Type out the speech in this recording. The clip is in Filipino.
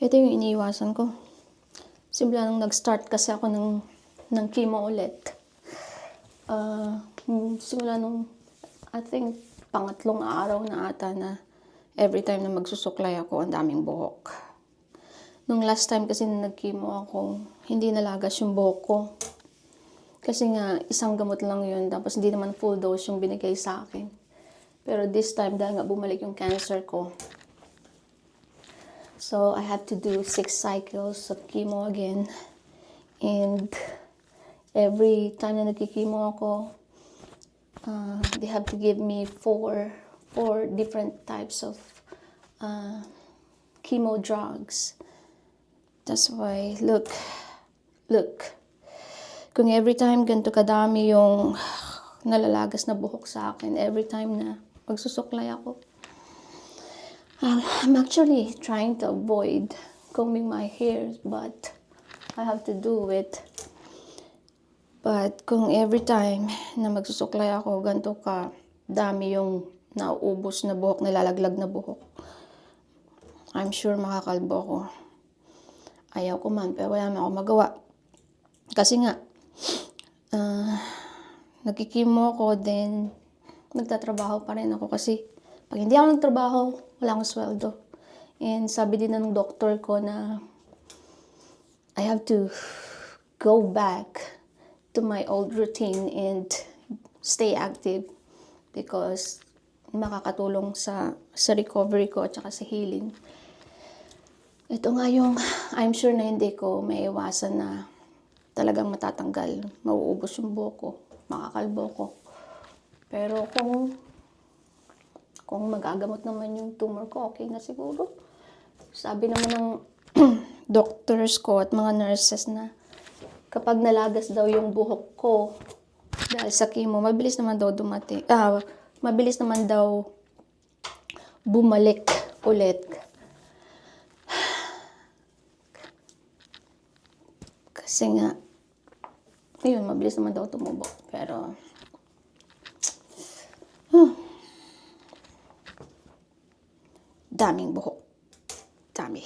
Ito yung iniiwasan ko. Simula nung nag-start kasi ako ng chemo ulit. Simula nung, I think, pangatlong araw na ata na every time na magsusuklay ako, ang daming buhok. Nung last time kasi na nag-chemo ako, hindi nalagas yung buhok ko. Kasi nga, isang gamot lang yun, tapos hindi naman full dose yung binigay sa akin. Pero this time, dahil nga bumalik yung cancer ko, so I had to do 6 cycles of chemo again. And every time na nagki-chemo ako, they have to give me four different types of chemo drugs. That's why, look. Kung every time ganito kadami yung nalalagas na buhok sa akin, every time na magsusuklay ako, I'm actually trying to avoid combing my hair, but I have to do it. But kung every time na magsusuklay ako, ganito ka dami yung nauubos na buhok, nalalaglag na buhok, I'm sure makakalbo ako. Ayaw ko man, pero wala naman ako magawa. Kasi nga, nagkikimo ako, then nagtatrabaho pa rin ako kasi pag hindi ako nagtrabaho, wala akong sweldo. And sabi din ng doktor ko na I have to go back to my old routine and stay active because makakatulong sa recovery ko at saka sa healing. Ito nga yung I'm sure na hindi ko maiiwasan na talagang matatanggal, mauubos yung buhok ko, makakalbo ko. Pero kung magagamot naman yung tumor ko, okay na siguro. Sabi naman ng doctors ko at mga nurses na kapag nalagas daw yung buhok ko dahil sa chemo, mabilis naman daw bumalik ulit. Kasi nga, ayun, mabilis naman daw tumubo. Pero, daming buhok. Dami.